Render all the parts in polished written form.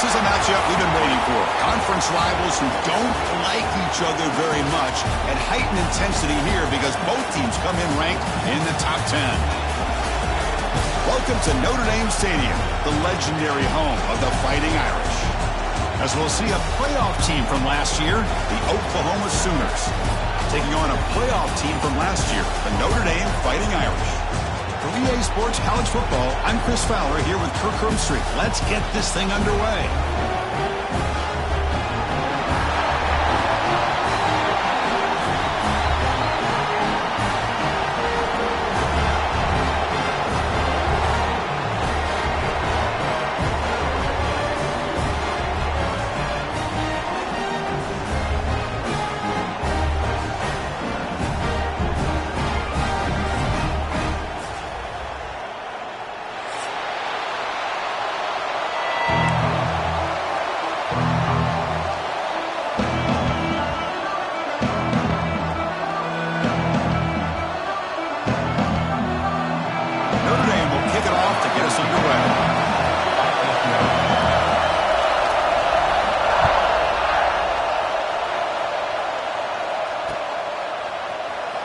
This is a matchup we've been waiting for. Conference rivals who don't like each other very much, and heightened intensity here because both teams come in ranked in the top 10. Welcome to Notre Dame Stadium, the legendary home of the Fighting Irish. As we'll see a playoff team from last year, the Oklahoma Sooners, taking on a playoff team from last year, the Notre Dame Fighting Irish. For EA Sports College Football, I'm Chris Fowler here with Kirk Herbstreit. Let's get this thing underway.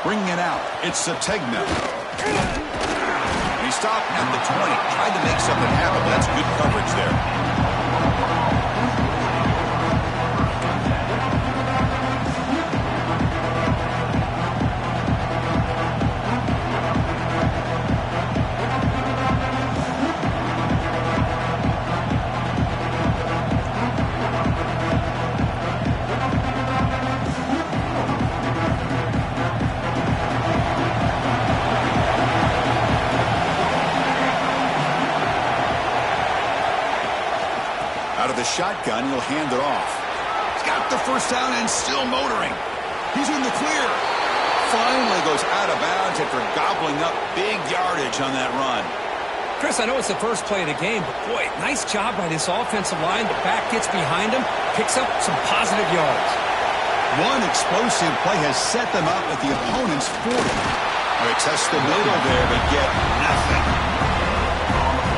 Bringing it out, it's Sategna. He stopped at the 20, tried to make something happen, but that's good coverage there. Out of the shotgun, he'll hand it off. He's got the first down and still motoring. He's in the clear. Finally goes out of bounds after gobbling up big yardage on that run. Chris, I know it's the first play of the game, but boy, nice job by this offensive line. The back gets behind him, picks up some positive yards. One explosive play has set them up at the opponent's 40. They test the middle there, but get nothing.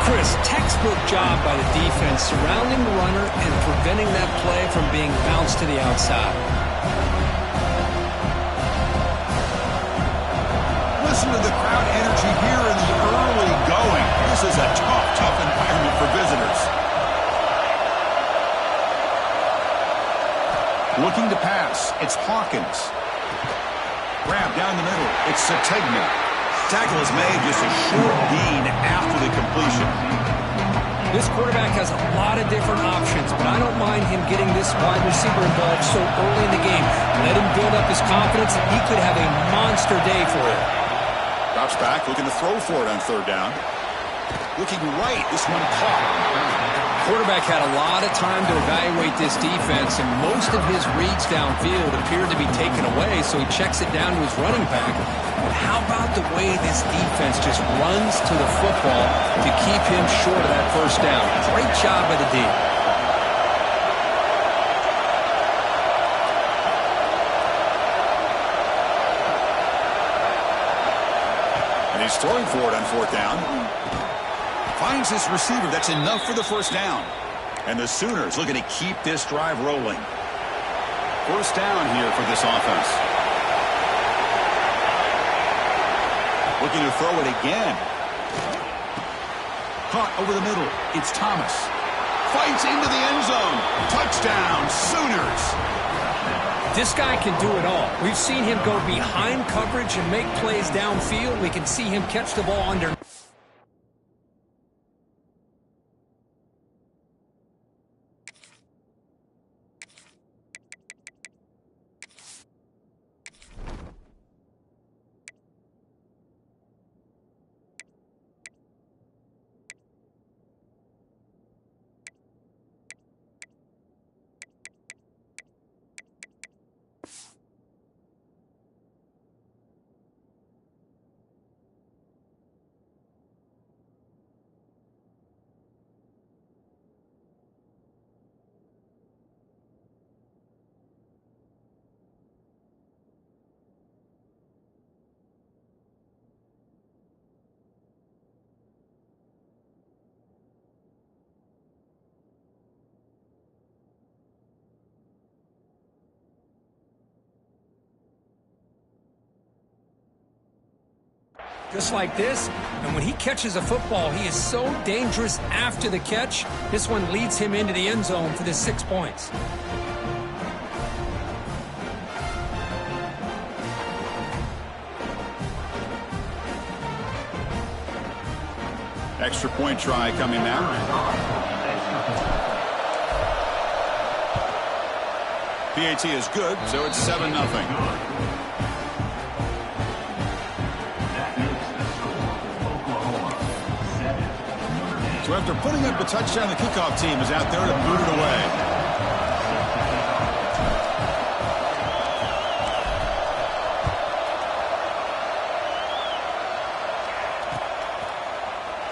Chris, textbook job by the defense surrounding the runner and preventing that play from being bounced to the outside. Listen to the crowd energy here in the early going. This is a tough environment for visitors. Looking to pass, it's Hawkins. Grab down the middle, it's Sategna. Tackle is made, just a short gain after the completion. This quarterback has a lot of different options, but I don't mind him getting this wide receiver involved so early in the game. Let him build up his confidence. He could have a monster day for him. Drops back, looking to throw for it on third down. Looking right, this one caught. Quarterback had a lot of time to evaluate this defense, and most of his reads downfield appeared to be taken away, so he checks it down to his running back. But how about the way this defense just runs to the football to keep him short of that first down? Great job by the D. And he's throwing for it on fourth down. Finds his receiver. That's enough for the first down. And the Sooners looking to keep this drive rolling. First down here for this offense. Looking to throw it again. Caught over the middle. It's Thomas. Fights into the end zone. Touchdown, Sooners. This guy can do it all. We've seen him go behind coverage and make plays downfield. We can see him catch the ball under. just like this. And when he catches a football, he is so dangerous after the catch. This one leads him into the end zone for the 6 points. Extra point try coming now. PAT is good, so it's 7-0. So after putting up a touchdown, the kickoff team is out there to boot it away.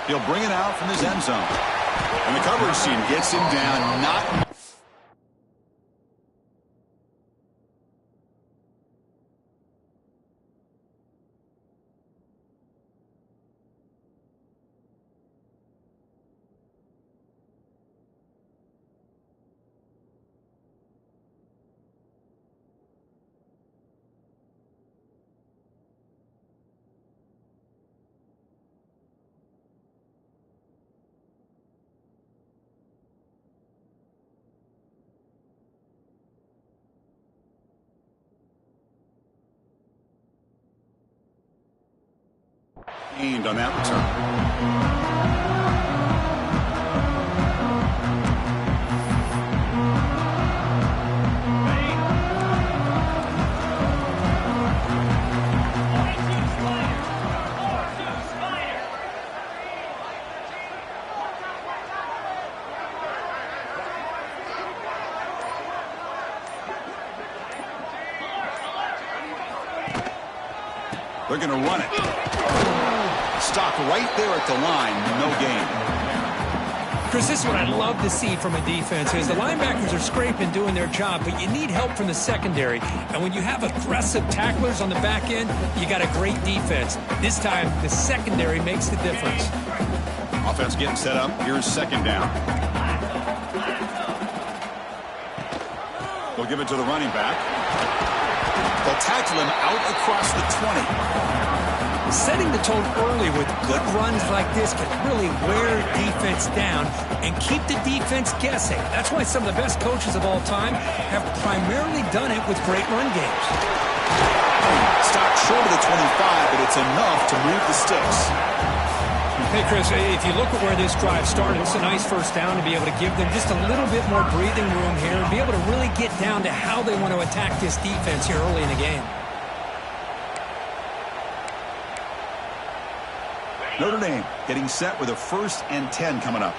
He'll bring it out from his end zone. And the coverage team gets him down, not... gained on that return. They're going to run it. Stop right there at the line, no gain. Chris, this is what I love to see from a defense is the linebackers are scraping, doing their job, but you need help from the secondary. And when you have aggressive tacklers on the back end, you got a great defense. This time, the secondary makes the difference. Offense getting set up. Here's second down. They'll give it to the running back. They'll tackle him out across the 20. Setting the tone early with good runs like this can really wear defense down and keep the defense guessing. That's why some of the best coaches of all time have primarily done it with great run games. Stopped short of the 25, but it's enough to move the sticks. Hey, Chris, if you look at where this drive started, it's a nice first down to be able to give them just a little bit more breathing room here and be able to really get down to how they want to attack this defense here early in the game. Notre Dame getting set with a 1st and 10 coming up.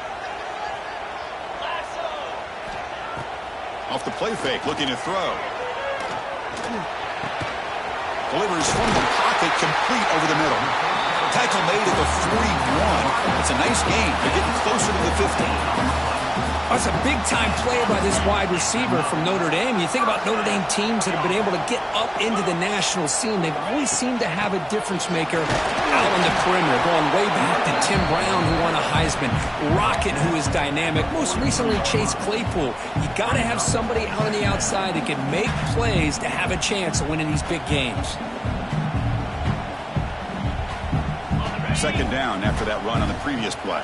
Off the play fake, looking to throw. Delivers from the pocket, complete over the middle. Tackle made at the 41. It's a nice gain. They're getting closer to the 50. That's a big-time play by this wide receiver from Notre Dame. You think about Notre Dame teams that have been able to get up into the national scene. They've always seemed to have a difference maker out on the perimeter, going way back to Tim Brown, who won a Heisman, Rocket, who is dynamic, most recently Chase Claypool. You got to have somebody out on the outside that can make plays to have a chance of winning these big games. Second down after that run on the previous play.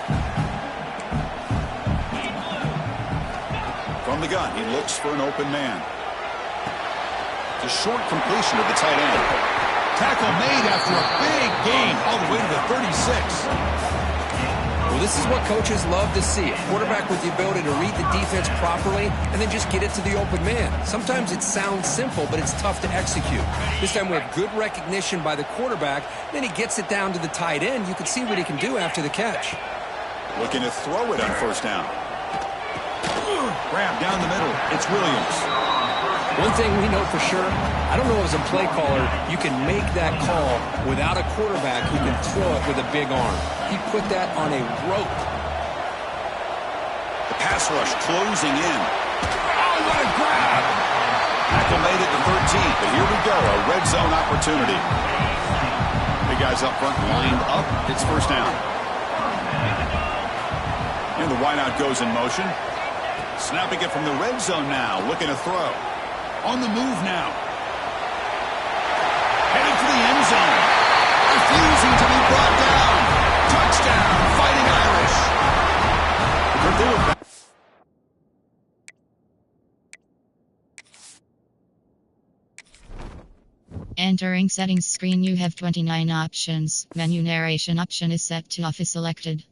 From the gun, he looks for an open man. It's a short completion of the tight end. Tackle made after a big gain all the way to the 36. Well, this is what coaches love to see. A quarterback with the ability to read the defense properly and then just get it to the open man. Sometimes it sounds simple, but it's tough to execute. This time we have good recognition by the quarterback. Then he gets it down to the tight end. You can see what he can do after the catch. Looking to throw it on first down. Grab down the middle. It's Williams. One thing we know for sure, I don't know as a play caller, you can make that call without a quarterback who can throw it with a big arm. He put that on a rope. The pass rush closing in. Oh, what a grab! Tackle made it to 13, but here we go, a red zone opportunity. Big guys up front lined up. It's first down. And the wideout goes in motion. Snapping it from the red zone now, looking to throw. On the move now. Heading for the end zone. Refusing to be Entering settings screen, you have 29 options. Menu narration option is set to off is selected.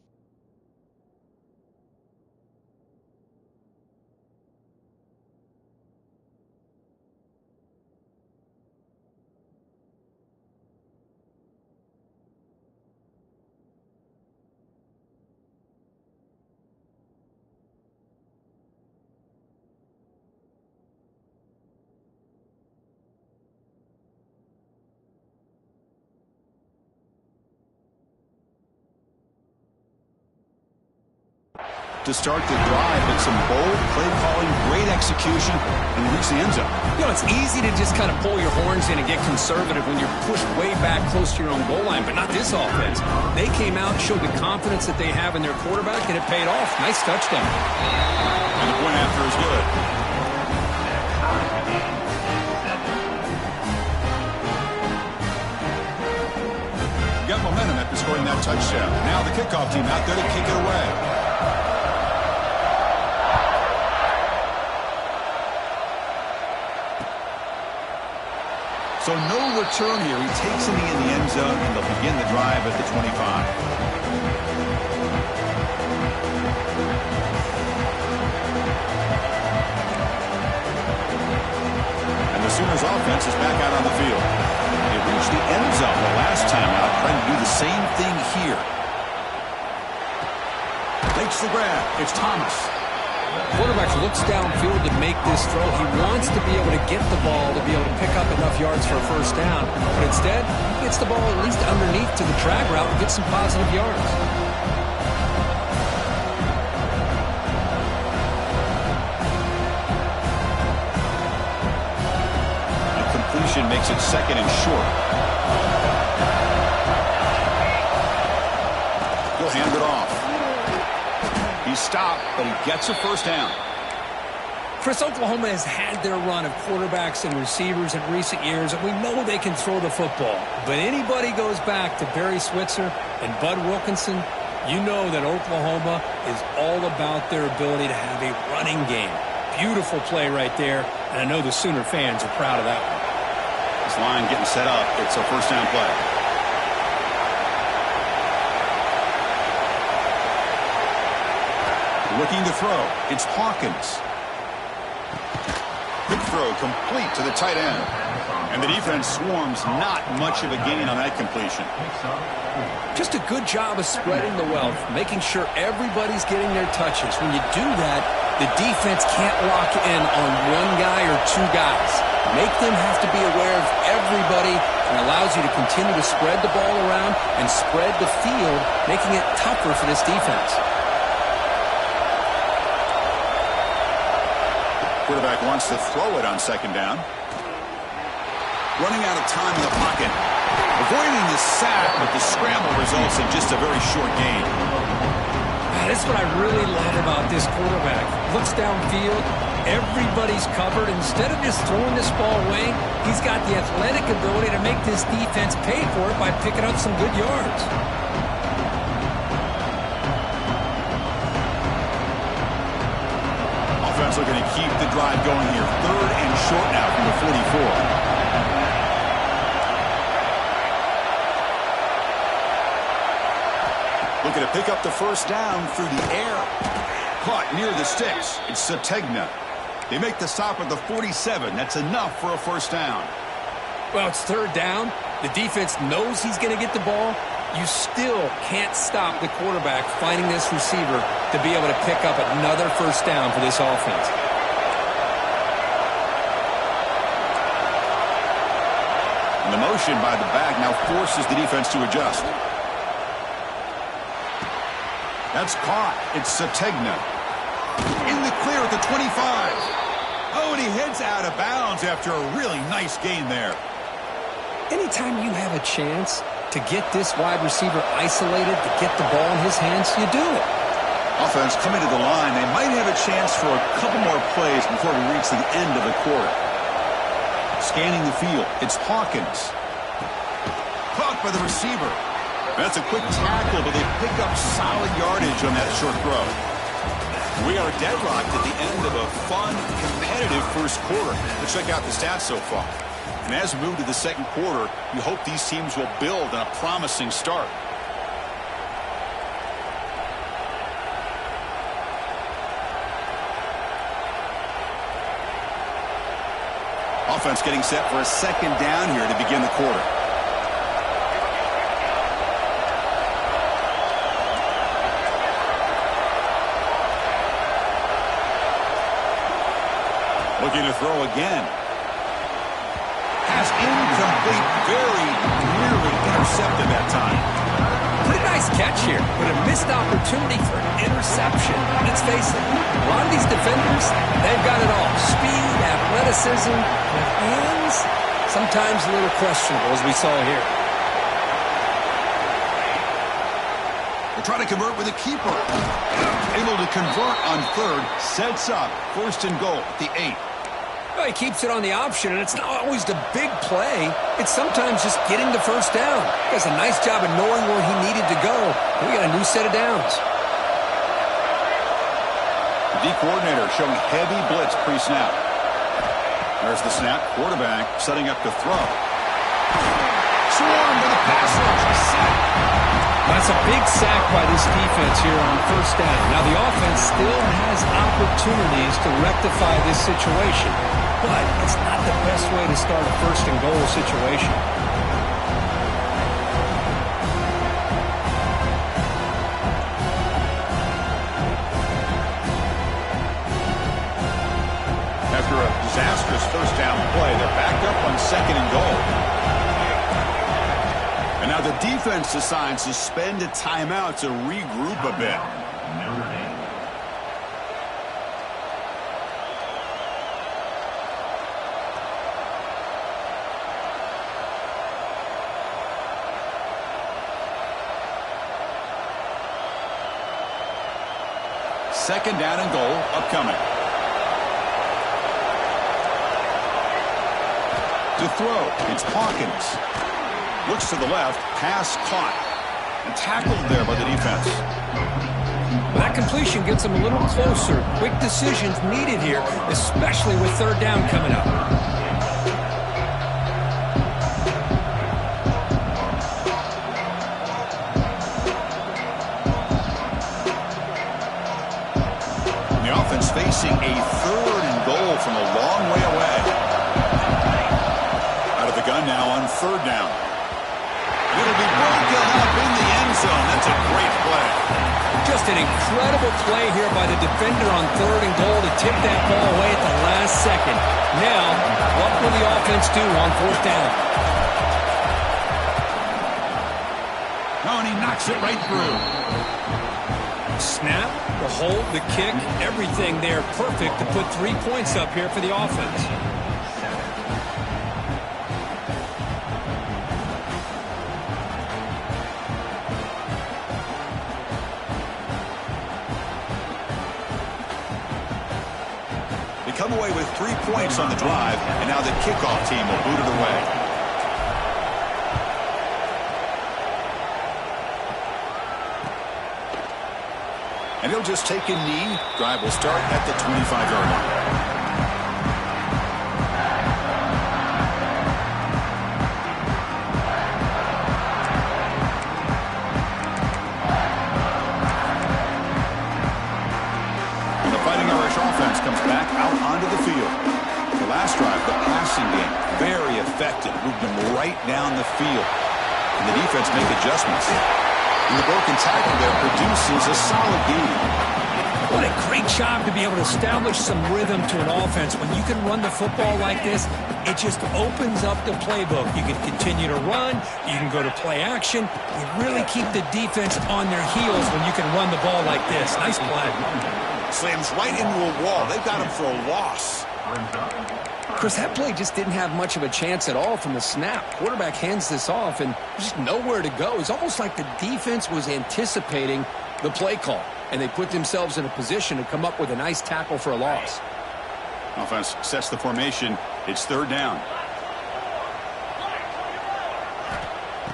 To start the drive, it's some bold play calling, great execution, and reach the end zone. You know, it's easy to just kind of pull your horns in and get conservative when you're pushed way back close to your own goal line, but not this offense. They came out, showed the confidence that they have in their quarterback, and it paid off. Nice touchdown. And the point after is good. Got momentum after scoring that touchdown. Now the kickoff team out there to kick it away. So no return here. He takes him in the end zone, and they'll begin the drive at the 25. And the Sooners offense is back out on the field. They reached the end zone the last time out, trying to do the same thing here. Makes the grab. It's Thomas. Quarterback looks downfield to make this throw. He wants to be able to get the ball to be able to pick up enough yards for a first down. But instead, he gets the ball at least underneath to the drag route and gets some positive yards. A completion makes it second and short. He'll hand it off. He stopped, but he gets a first down. Chris, Oklahoma has had their run of quarterbacks and receivers in recent years, and we know they can throw the football. But anybody goes back to Barry Switzer and Bud Wilkinson, you know that Oklahoma is all about their ability to have a running game. Beautiful play right there, and I know the Sooner fans are proud of that one. This line getting set up. It's a first down play. Looking to throw. It's Hawkins. Quick throw complete to the tight end. And the defense swarms, not much of a gain on that completion. Just a good job of spreading the wealth, making sure everybody's getting their touches. When you do that, the defense can't lock in on one guy or two guys. Make them have to be aware of everybody, and allows you to continue to spread the ball around and spread the field, making it tougher for this defense. Quarterback wants to throw it on second down. Running out of time in the pocket. Avoiding the sack, but the scramble results in just a very short gain. That's what I really love about this quarterback. Looks downfield, everybody's covered. Instead of just throwing this ball away, he's got the athletic ability to make this defense pay for it by picking up some good yards. Offense looking to keep the drive going here. Third and short now from the 44. Looking to pick up the first down through the air. Caught near the sticks. It's Sategna. They make the stop at the 47. That's enough for a first down. Well, it's third down. The defense knows he's going to get the ball. You still can't stop the quarterback finding this receiver to be able to pick up another first down for this offense. And the motion by the back now forces the defense to adjust. That's caught. It's Sategna. In the clear at the 25. Oh, and he heads out of bounds after a really nice gain there. Anytime you have a chance to get this wide receiver isolated, to get the ball in his hands, you do it. Offense coming to the line. They might have a chance for a couple more plays before we reach the end of the quarter. Scanning the field. It's Hawkins. Caught by the receiver. That's a quick tackle, but they pick up solid yardage on that short throw. We are deadlocked at the end of a fun, competitive first quarter. Let's check out the stats so far. And as we move to the second quarter, we hope these teams will build on a promising start. Offense getting set for a second down here to begin the quarter. Looking to throw again. Pass incomplete, very nearly intercepted that time. Pretty nice catch here, but a missed opportunity for an interception. Let's face it, a lot of these defenders, they've got it all. Speed, athleticism, but hands, sometimes a little questionable, as we saw here. They're trying to convert with a keeper. Able to convert on third, sets up first and goal at the 8. Well, he keeps it on the option, and it's not always the big play. It's sometimes just getting the first down. He does a nice job of knowing where he needed to go. We got a new set of downs. The D coordinator showing heavy blitz pre-snap. There's the snap. Quarterback setting up to throw. Swarm with a pass rush. That's a big sack by this defense here on first down. Now, the offense still has opportunities to rectify this situation, but it's not the best way to start a first and goal situation. After a disastrous first down play, they're back up on second and goal. And now the defense decides to spend a timeout to regroup a bit. Second down and goal upcoming. To throw, it's Hawkins. Looks to the left, pass caught, and tackled there by the defense. That completion gets them a little closer. Quick decisions needed here, especially with third down coming up. And the offense facing a third and goal from a long way away. Out of the gun now on third down. It'll be broken up in the end zone. That's a great play. Just an incredible play here by the defender on third and goal to tip that ball away at the last second. Now, what will the offense do on fourth down? Oh, and he knocks it right through. Snap, the hold, the kick, everything there perfect to put 3 points up here for the offense. Come away with 3 points on the drive, and now the kickoff team will boot it away. And he'll just take a knee. Drive will start at the 25-yard line. Comes back out onto the field. The last drive, the passing game, very effective. Moved them right down the field. And the defense make adjustments. And the broken tackle there produces a solid gain. What a great job to be able to establish some rhythm to an offense. When you can run the football like this, it just opens up the playbook. You can continue to run. You can go to play action. You really keep the defense on their heels when you can run the ball like this. Nice play. Slams right into a wall. They've got him for a loss. Chris, that play just didn't have much of a chance at all from the snap. Quarterback hands this off, and there's just nowhere to go. It's almost like the defense was anticipating the play call, and they put themselves in a position to come up with a nice tackle for a loss. Offense sets the formation. It's third down.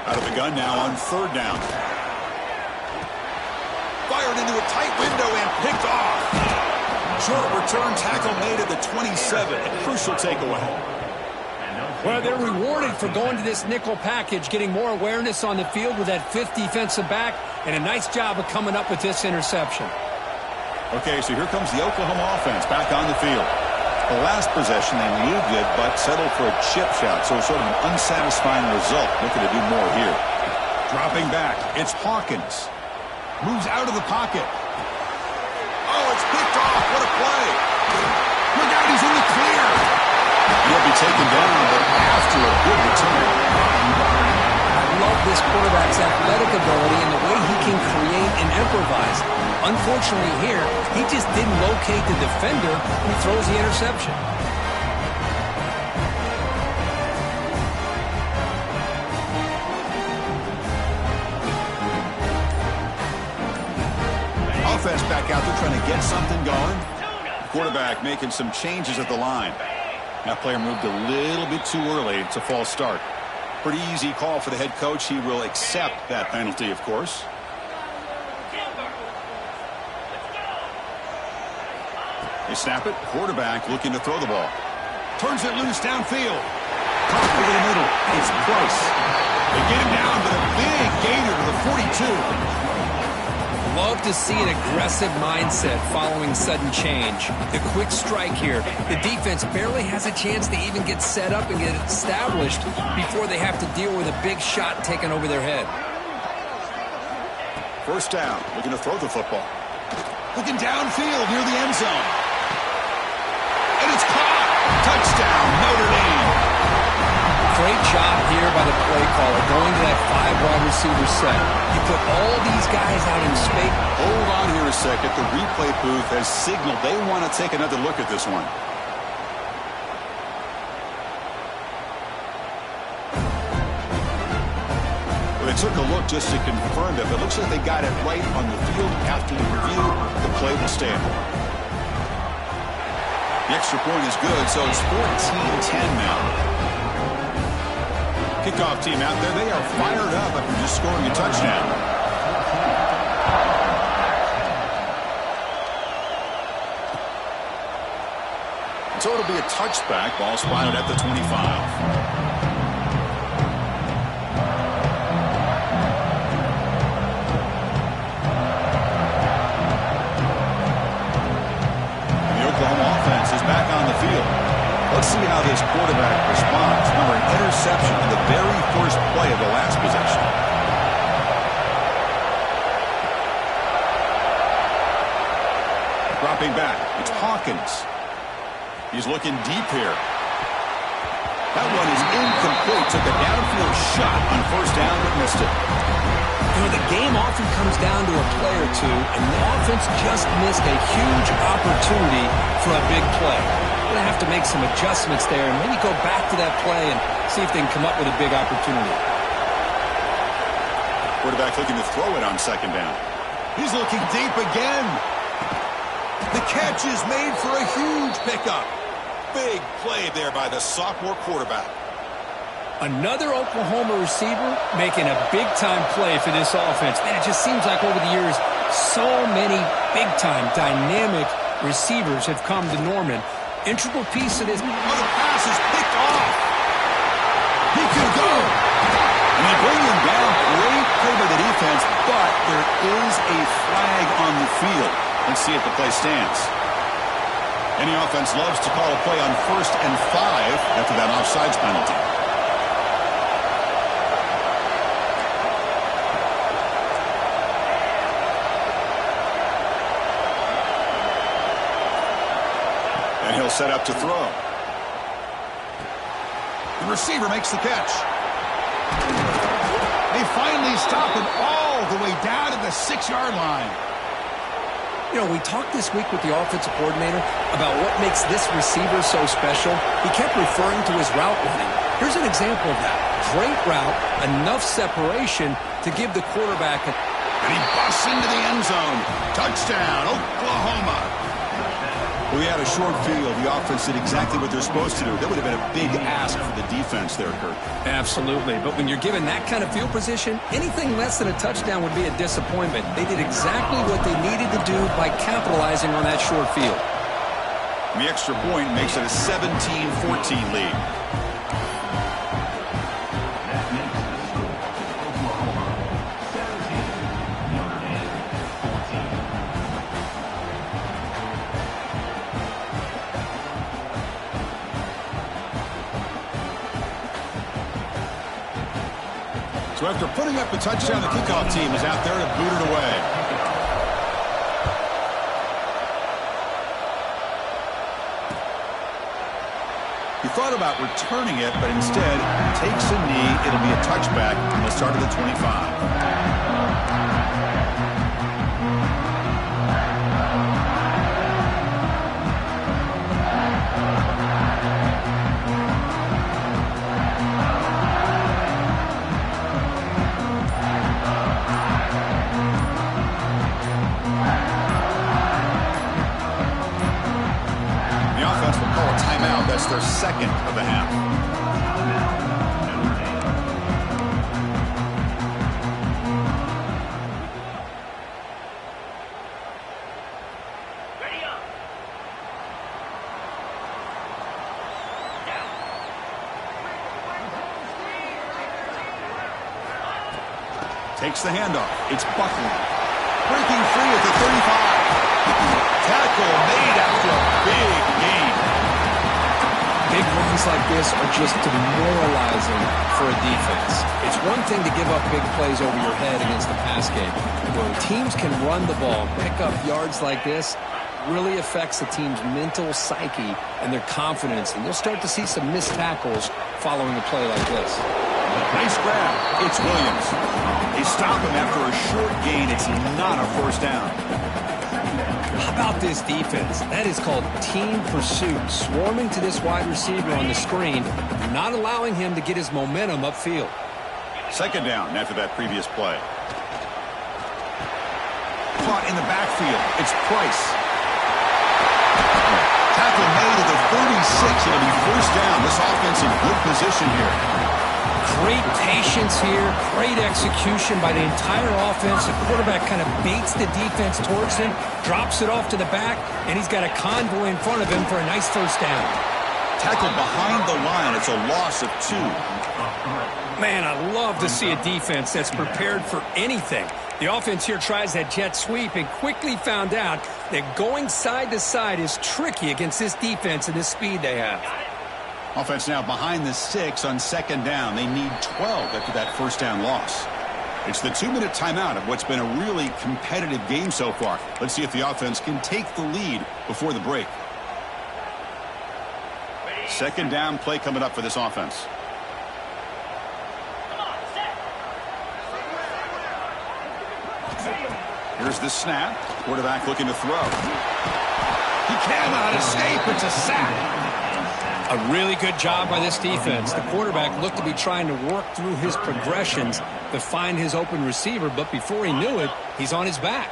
Out of the gun now on third down. Fired into a tight window and picked off. Short return tackle made at the 27. A crucial takeaway. Well, they're rewarded for going to this nickel package, getting more awareness on the field with that fifth defensive back, and a nice job of coming up with this interception. Okay, so here comes the Oklahoma offense back on the field. The last possession, they moved it, but settled for a chip shot, so sort of an unsatisfying result. Looking to do more here. Dropping back, it's Hawkins. Moves out of the pocket. Oh, it's picked off. What a play. Look out, he's in the clear. He'll be taken down, but after a good return. I love this quarterback's athletic ability and the way he can create and improvise. Unfortunately here, he just didn't locate the defender and he throws the interception. Offense back out there trying to get something going. Quarterback making some changes at the line. That player moved a little bit too early. It's a false start. Pretty easy call for the head coach. He will accept that penalty, of course. They snap it. Quarterback looking to throw the ball. Turns it loose downfield. Caught over the middle. It's Price. They get him down with a big gainer to the 42. Love to see an aggressive mindset following sudden change. The quick strike here. The defense barely has a chance to even get set up and get established before they have to deal with a big shot taken over their head. First down. Looking to throw the football. Looking downfield near the end zone. And it's caught. Touchdown, Notre Dame. Great job here by the play caller, going to that 5-wide receiver set. You put all these guys out in space. Hold on here a second. The replay booth has signaled they want to take another look at this one. Well, they took a look just to confirm it, but it looks like they got it right on the field. After the review, the play will stand. The extra point is good, so it's 14-10 now. Kickoff team out there, they are fired up after just scoring a touchdown. So it'll be a touchback. Ball spotted at the 25. Is back on the field. Let's see how this quarterback responds. Remember, an interception in the very first play of the last possession. Dropping back, it's Hawkins. He's looking deep here. That one is incomplete. Took a downfield shot on first down, but missed it. You know, the game often comes down to a play or two, and the offense just missed a huge opportunity for a big play. They're going to have to make some adjustments there and maybe go back to that play and see if they can come up with a big opportunity. Quarterback looking to throw it on second down. He's looking deep again. The catch is made for a huge pickup. Big play there by the sophomore quarterback. Another Oklahoma receiver making a big-time play for this offense. Man, it just seems like over the years, so many big-time, dynamic receivers have come to Norman. Integral piece of this. Oh, the pass is picked off. He can go. And they bring him down. Great play by the defense, but there is a flag on the field. Let's see if the play stands. Any offense loves to call a play on 1st and 5 after that offsides penalty. And he'll set up to throw. The receiver makes the catch. They finally stop him all the way down to the 6-yard line. You know, we talked this week with the offensive coordinator about what makes this receiver so special. He kept referring to his route running. Here's an example of that. Great route, enough separation to give the quarterback a... And he busts into the end zone. Touchdown, Oklahoma. We had a short field. The offense did exactly what they're supposed to do. That would have been a big ask for the defense there, Kurt. Absolutely. But when you're given that kind of field position, anything less than a touchdown would be a disappointment. They did exactly what they needed to do by capitalizing on that short field. And the extra point makes it a 17-14 lead. So after putting up the touchdown, the kickoff team is out there to boot it away. He thought about returning it, but instead takes a knee. It'll be a touchback on the start of the 25. That's their second of the half. Takes the handoff. It's Buckley. Breaking free at the 35. Tackle made after a big gain. Big runs like this are just demoralizing for a defense. It's one thing to give up big plays over your head against the pass game. When teams can run the ball, pick up yards like this, really affects the team's mental psyche and their confidence. And you'll start to see some missed tackles following a play like this. Nice grab. It's Williams. They stop him after a short gain. It's not a first down. How about this defense? That is called team pursuit. Swarming to this wide receiver on the screen, not allowing him to get his momentum upfield. Second down after that previous play. Caught in the backfield. It's Price. Tackle made at the 36. It'll be first down. This offense in good position here. Great patience here, great execution by the entire offense. The quarterback kind of baits the defense towards him, drops it off to the back, and he's got a convoy in front of him for a nice first down. Tackled behind the line. It's a loss of 2. Man, I love to see a defense that's prepared for anything. The offense here tries that jet sweep and quickly found out that going side to side is tricky against this defense and the speed they have. Offense now behind the 6 on second down. They need 12 after that first down loss. It's the 2-minute timeout of what's been a really competitive game so far. Let's see if the offense can take the lead before the break. Second down play coming up for this offense. Here's the snap. Quarterback looking to throw. He cannot escape. It's a sack. A really good job by this defense. The quarterback looked to be trying to work through his progressions to find his open receiver, but before he knew it, he's on his back.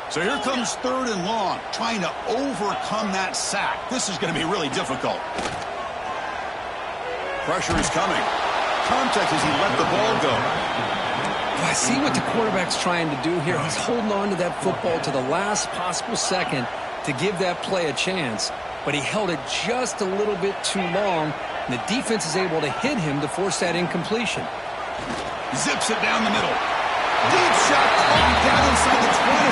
So here comes third and long, trying to overcome that sack. This is going to be really difficult. Pressure is coming. Contact as he let the ball go. I see what the quarterback's trying to do here. He's holding on to that football to the last possible second to give that play a chance. But he held it just a little bit too long, and the defense is able to hit him to force that incompletion. Zips it down the middle. Deep shot caught down inside the 20.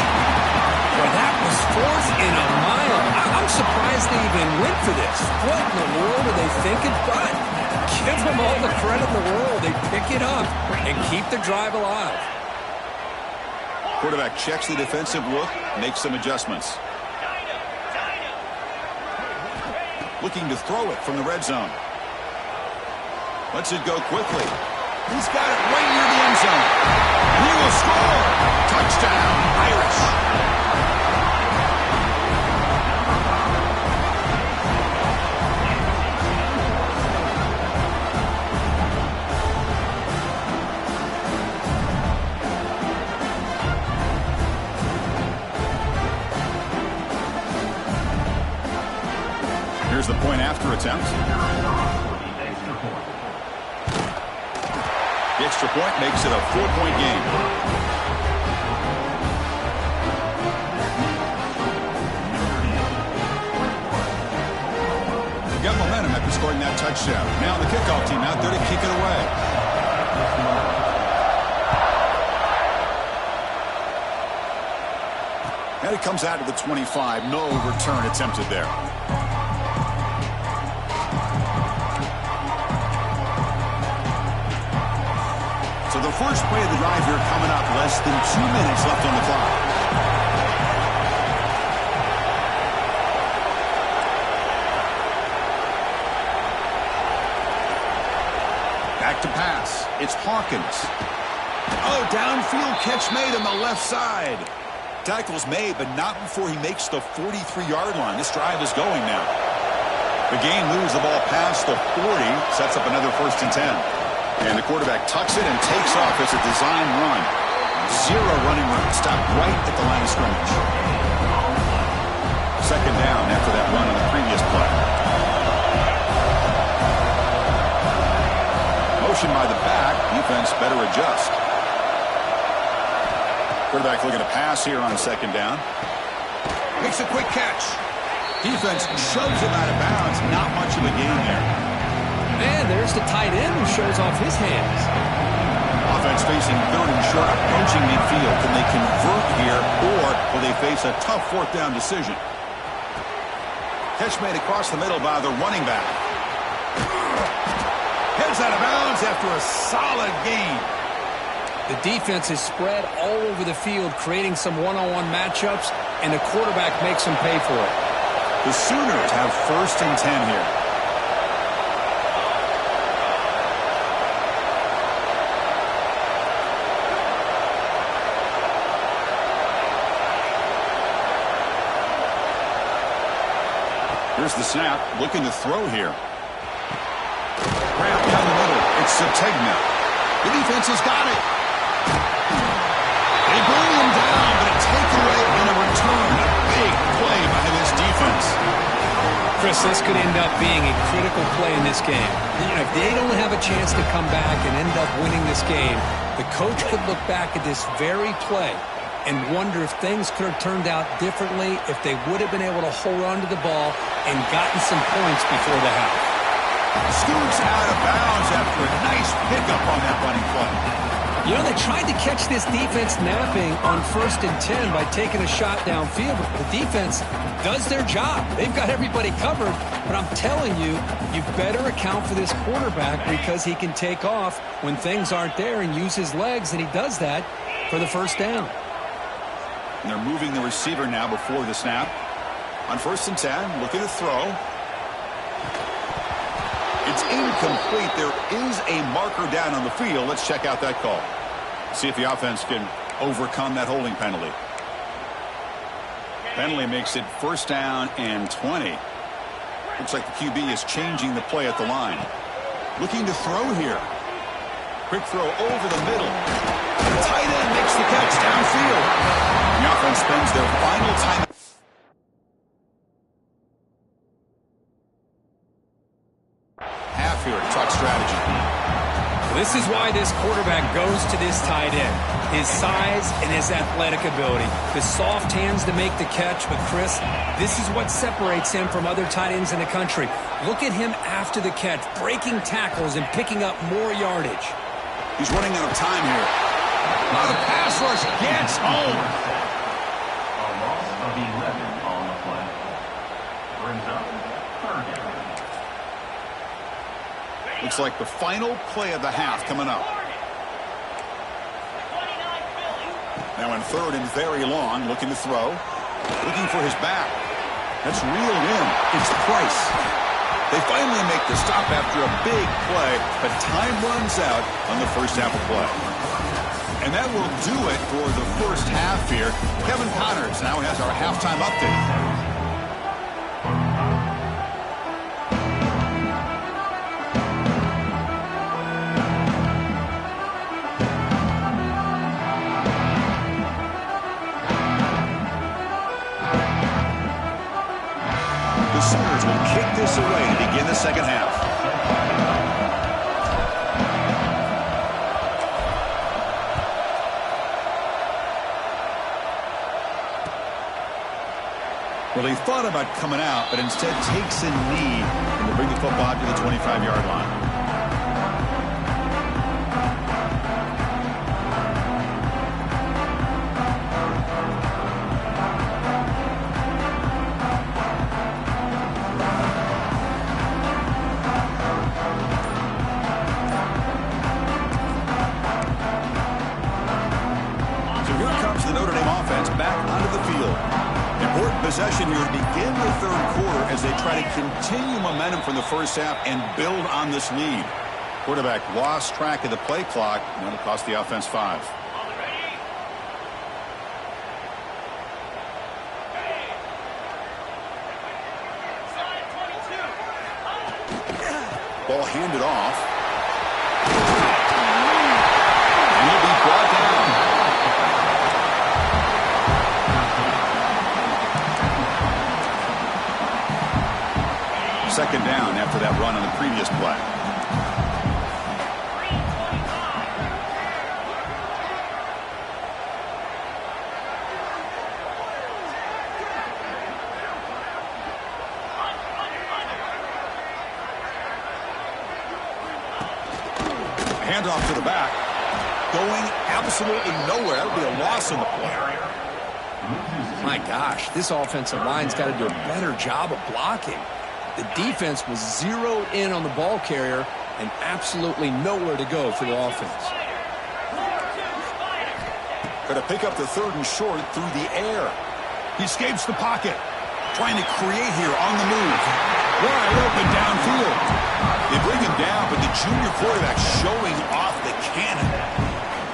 Well, that was 4th and a mile. I'm surprised they even went for this. What in the world are they thinking? But give them all the credit in the world. They pick it up and keep the drive alive. Quarterback checks the defensive look, makes some adjustments. Looking to throw it from the red zone. Lets it go quickly. He's got it right near the end zone. He will score. Touchdown, Irish. Here's the point after attempt. The extra point makes it a 4-point game. They've got momentum after scoring that touchdown. Now the kickoff team out there to kick it away. And it comes out to the 25. No return attempted there. So the first play of the drive here coming up, less than 2 minutes left on the clock. Back to pass. It's Hawkins. Oh, downfield catch made on the left side. Tackle's made, but not before he makes the 43-yard line. This drive is going now. The game moves the ball past the 40, sets up another 1st and 10. And the quarterback tucks it and takes off. It's a design run. 0 running room. Stopped right at the line of scrimmage. 2nd down after that run on the previous play. Motion by the back. Defense better adjust. Quarterback looking to pass here on 2nd down. Makes a quick catch. Defense shoves him out of bounds. Not much of a gain there. And there's the tight end who shows off his hands. Offense facing 3rd and short, approaching midfield. Can they convert here, or will they face a tough 4th down decision? Catch made across the middle by the running back. Heads out of bounds after a solid gain. The defense is spread all over the field, creating some one-on-one matchups, and the quarterback makes them pay for it. The Sooners have 1st and 10 here. Here's the snap, looking to throw here. Grab down the middle. It's Sategna. The defense has got it. They bring him down, but a takeaway and a return. A big play by this defense. Chris, this could end up being a critical play in this game. If they don't have a chance to come back and end up winning this game, the coach could look back at this very play and wonder if things could have turned out differently, if they would have been able to hold on to the ball and gotten some points before the half. Scoots out of bounds after a nice pickup on that running play. You know, they tried to catch this defense napping on 1st and 10 by taking a shot downfield, but the defense does their job. They've got everybody covered, but I'm telling you, you better account for this quarterback because he can take off when things aren't there and use his legs, and he does that for the 1st down. And they're moving the receiver now before the snap. On 1st and 10, looking to throw. It's incomplete. There is a marker down on the field. Let's check out that call. See if the offense can overcome that holding penalty. Penalty makes it 1st down and 20. Looks like the QB is changing the play at the line. Looking to throw here. Quick throw over the middle. The tight end makes the catch downfield. The offense spends their final time. Half here to talk strategy. This is why this quarterback goes to this tight end. His size and his athletic ability. The soft hands to make the catch, but Chris, this is what separates him from other tight ends in the country. Look at him after the catch, breaking tackles and picking up more yardage. He's running out of time here. Now the pass rush gets home. A loss of 11 on the play. Brings up 3rd down. Looks like the final play of the half coming up. Now in 3rd and very long, looking to throw. Looking for his back. That's reeled in. It's Price. They finally make the stop after a big play, but time runs out on the 1st half of play. And that will do it for the 1st half here. Kevin Connors now has our halftime update. The Sooners will kick this away to begin the 2nd half. Well, he thought about coming out, but instead takes a knee and will bring the football to the 25-yard line. possession here to begin the third quarter as they try to continue momentum from the first half and build on this lead. Quarterback lost track of the play clock, and that'll cost the offense 5. Ball handed off. And he'll be brought down. Second down after that run on the previous play. Handoff to the back. Going absolutely nowhere. That would be a loss in the play. My gosh, this offensive line's got to do a better job of blocking. The defense was zeroed in on the ball carrier and absolutely nowhere to go for the offense. Going to pick up the third and short through the air. He escapes the pocket. Trying to create here on the move. Wide open downfield. They bring him down, but the junior quarterback showing off the cannon.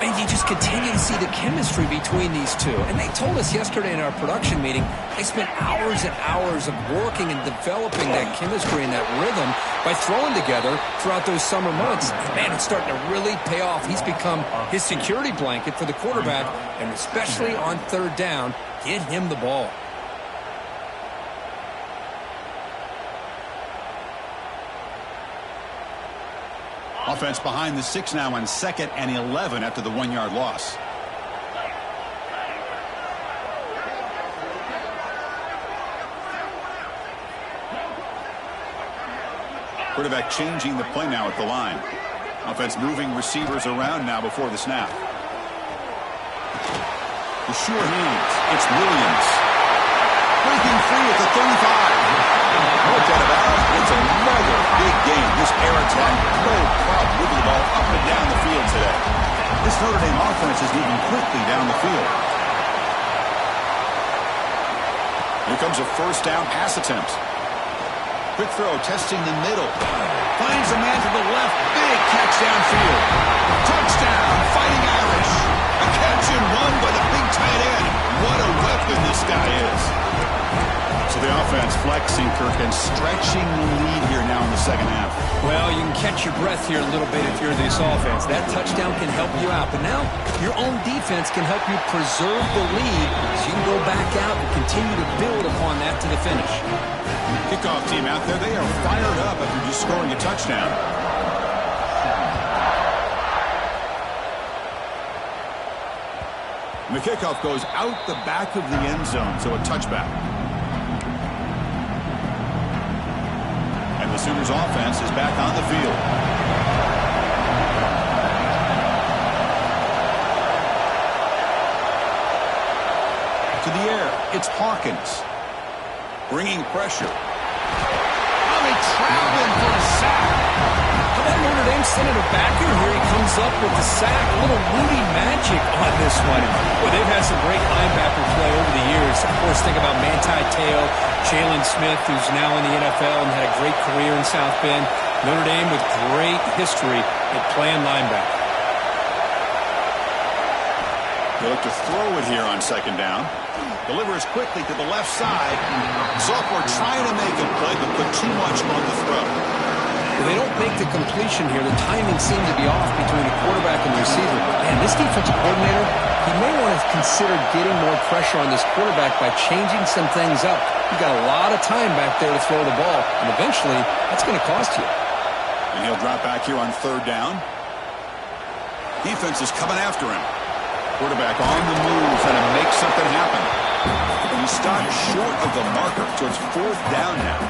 And you just continue to see the chemistry between these two. And they told us yesterday in our production meeting, they spent hours and hours of working and developing that chemistry and that rhythm by throwing together throughout those summer months. And man, it's starting to really pay off. He's become his security blanket for the quarterback, and especially on third down, get him the ball. Offense behind the 6 now on 2nd and 11 after the 1-yard loss. Quarterback changing the play now at the line. Offense moving receivers around now before the snap. The sure hands. It's Williams. Breaking free at the 35. Worked out of bounds. It's another big game. This air attack, no problem moving the ball up and down the field today. This Notre Dame offense is moving quickly down the field. Here comes a first down pass attempt. Quick throw, testing the middle. Finds a man to the left. Big catch downfield. Touchdown, Fighting Irish. A catch and run by the big tight end. What a weapon this guy is. So the offense flexing, Kirk, and stretching the lead here now in the second half. Well, you can catch your breath here a little bit if you're this offense. That touchdown can help you out. But now your own defense can help you preserve the lead so you can go back out and continue to build upon that to the finish. Kickoff team out there, they are fired up after just scoring a touchdown. And the kickoff goes out the back of the end zone, so a touchback. And the Sooners offense is back on the field. To the air, it's Hawkins. Bringing pressure. Oh, they trap him for a sack. How about Notre Dame sending a backer here? He comes up with the sack. A little Rudy magic on this one. Boy, they've had some great linebacker play over the years. Of course, think about Manti Te'o, Jalen Smith, who's now in the NFL and had a great career in South Bend. Notre Dame with great history at playing linebacker. They look to throw it here on second down. Delivers quickly to the left side. Sophomore trying to make a play, but put too much on the throw. Well, they don't make the completion here. The timing seemed to be off between the quarterback and the receiver. Man, this defensive coordinator, he may want to consider getting more pressure on this quarterback by changing some things up. You've got a lot of time back there to throw the ball, and eventually that's going to cost you. And he'll drop back here on third down. Defense is coming after him. Quarterback on the move, trying to make something happen. And he stopped short of the marker, so it's fourth down now.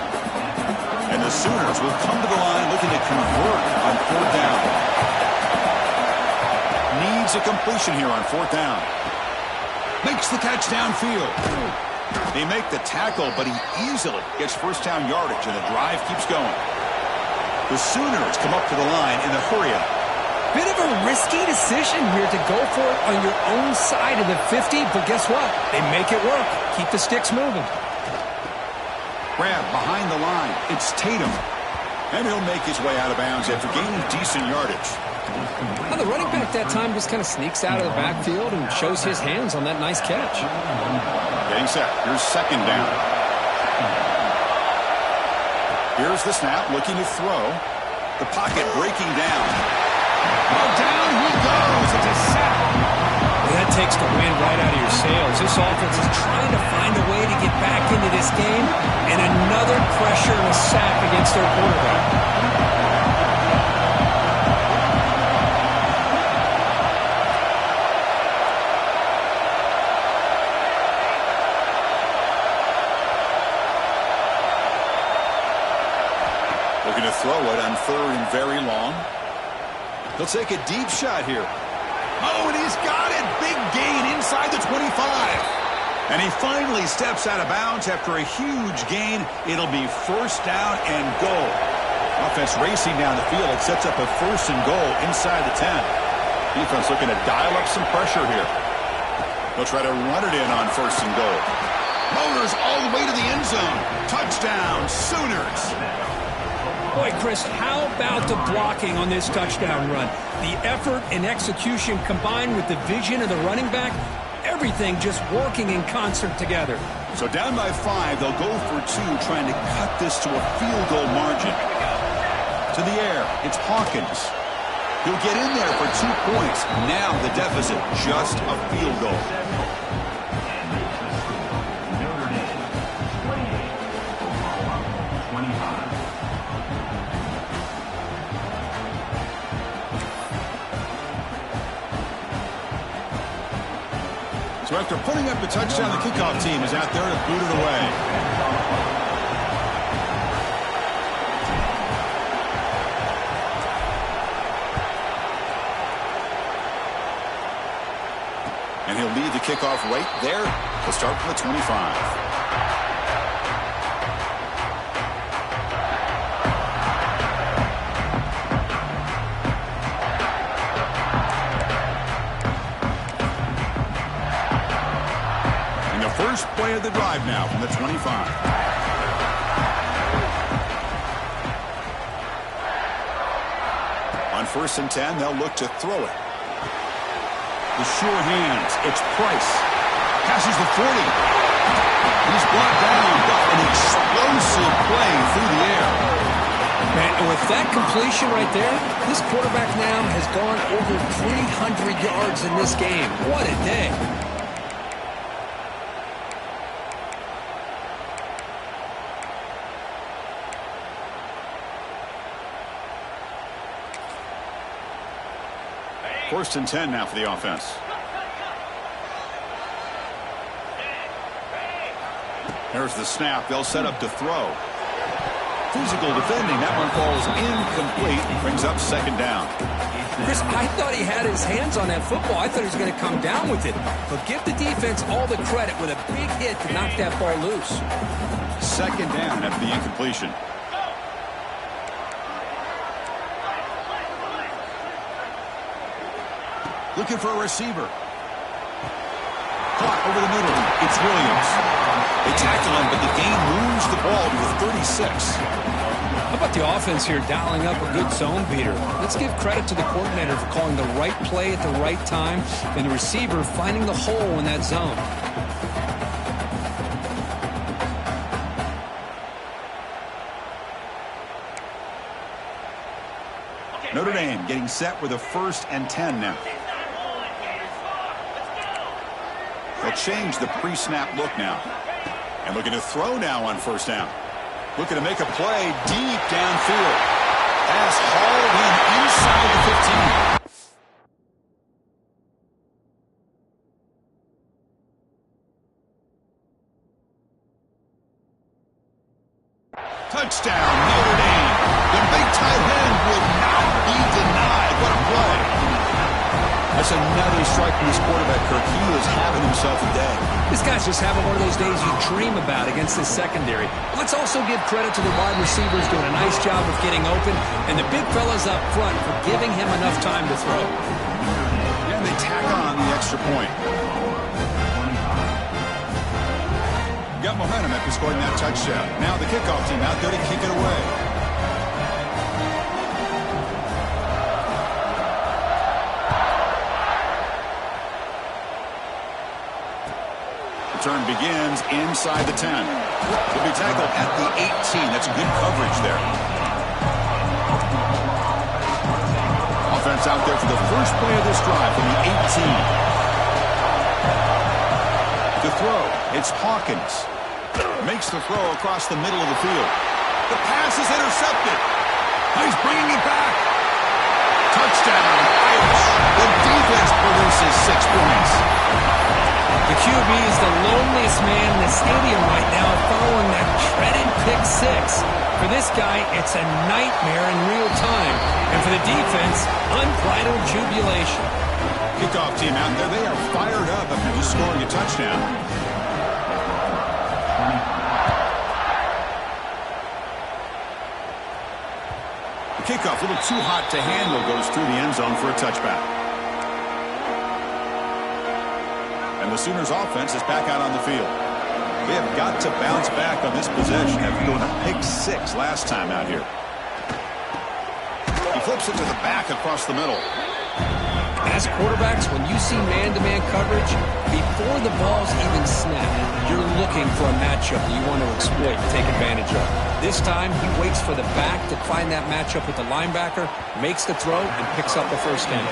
And the Sooners will come to the line looking to convert on fourth down. Needs a completion here on fourth down. Makes the catch downfield. They make the tackle, but he easily gets first down yardage, and the drive keeps going. The Sooners come up to the line in the hurry-up. Bit of a risky decision here to go for it on your own side of the 50, but guess what? They make it work. Keep the sticks moving. Grab behind the line. It's Tatum. And he'll make his way out of bounds after gaining decent yardage. Now the running back that time just kind of sneaks out of the backfield and shows his hands on that nice catch. Getting set. Here's second down. Here's the snap, looking to throw. The pocket breaking down. Oh, down he goes. It's a sack. Well, that takes the wind right out of your sails. This offense is trying to find a way to get back into this game, and another pressure and a sack against their quarterback. Looking to throw it on third and very long. He'll take a deep shot here. Oh, and he's got it. Big gain inside the 25. And he finally steps out of bounds after a huge gain. It'll be first down and goal. Offense racing down the field. It sets up a first and goal inside the 10. Defense looking to dial up some pressure here. They'll try to run it in on first and goal. Motors all the way to the end zone. Touchdown, Sooners. Boy, Chris, how about the blocking on this touchdown run? The effort and execution combined with the vision of the running back, everything just working in concert together. So down by 5, they'll go for 2, trying to cut this to a field goal margin. To the air, it's Hawkins. He'll get in there for 2 points. Now the deficit, just a field goal. So after putting up the touchdown, the kickoff team is out there to boot it away. And he'll lead the kickoff right there. He'll start from the 25. First play of the drive now from the 25. On first and 10, they'll look to throw it. The sure hands. It's Price. Passes the 40. He's brought down. An explosive play through the air. Man, and with that completion right there, this quarterback now has gone over 300 yards in this game. What a day. First and 10 now for the offense. There's the snap. They'll set up to throw. Physical defending. That one falls incomplete. Brings up second down. Chris, I thought he had his hands on that football. I thought he was going to come down with it. But give the defense all the credit with a big hit to knock that ball loose. Second down after the incompletion. Looking for a receiver. Caught over the middle. It's Williams. They tackle him, but the gain moves the ball to the 36. How about the offense here dialing up a good zone beater? Let's give credit to the coordinator for calling the right play at the right time and the receiver finding the hole in that zone. Notre Dame getting set with a first and 10 now. They'll change the pre-snap look now. And looking to throw now on first down. Looking to make a play deep downfield. Pass hauled in inside the 15. Touchdown, Notre Dame. The big tight end will not be denied. What a play. That's another strike from this quarterback, Kirk. He is having himself a day. This guy's just having one of those days you dream about against this secondary. Let's also give credit to the wide receivers doing a nice job of getting open, and the big fellas up front for giving him enough time to throw. And they tack on the extra point. got momentum after scoring that touchdown. Now the kickoff team out there to kick it away. Return begins inside the 10. He'll be tackled at the 18. That's good coverage there. Offense out there for the first play of this drive from the 18. To throw, it's Hawkins. Makes the throw across the middle of the field. The pass is intercepted. He's bringing it back. Touchdown, Irish. The defense produces 6 points. The QB is the loneliest man in the stadium right now following that dreaded pick 6. For this guy, it's a nightmare in real time. And for the defense, unbridled jubilation. Kickoff team out there, they are fired up after just scoring a touchdown. The kickoff, a little too hot to handle, goes through the end zone for a touchback. And the Sooners offense is back out on the field. They have got to bounce back on this possession after going a pick 6 last time out here. He flips it to the back across the middle. As quarterbacks, when you see man-to-man coverage, before the ball's even snapped, you're looking for a matchup that you want to exploit and take advantage of. This time, he waits for the back to find that matchup with the linebacker, makes the throw, and picks up the first down.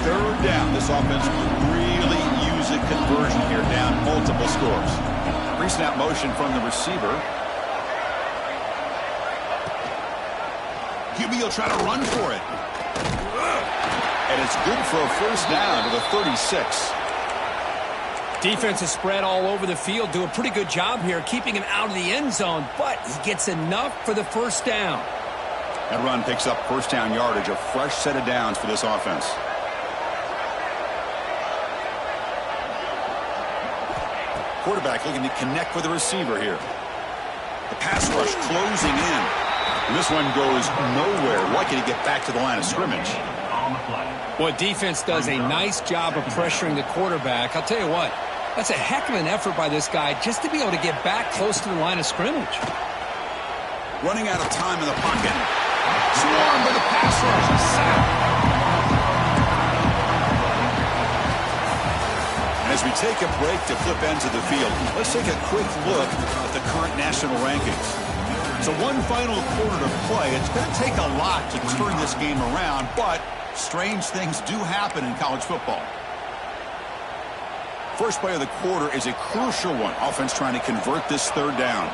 Third down. This offense could really use a conversion here, down multiple scores. Pre-snap motion from the receiver. QB will try to run for it. And it's good for a first down to the 36. Defense is spread all over the field. Do a pretty good job here keeping him out of the end zone, but he gets enough for the first down. That run picks up first down yardage, a fresh set of downs for this offense. Quarterback looking to connect with the receiver here. The pass rush closing in. And this one goes nowhere. Lucky to get back to the line of scrimmage. Well, defense does a nice job of pressuring the quarterback. I'll tell you what, that's a heck of an effort by this guy just to be able to get back close to the line of scrimmage. Running out of time in the pocket. Swarmed by the pass rush. He's sacked. And as we take a break to flip ends of the field, let's take a quick look at the current national rankings. So one final quarter to play. It's going to take a lot to turn this game around, but strange things do happen in college football. First play of the quarter is a crucial one. Offense trying to convert this third down.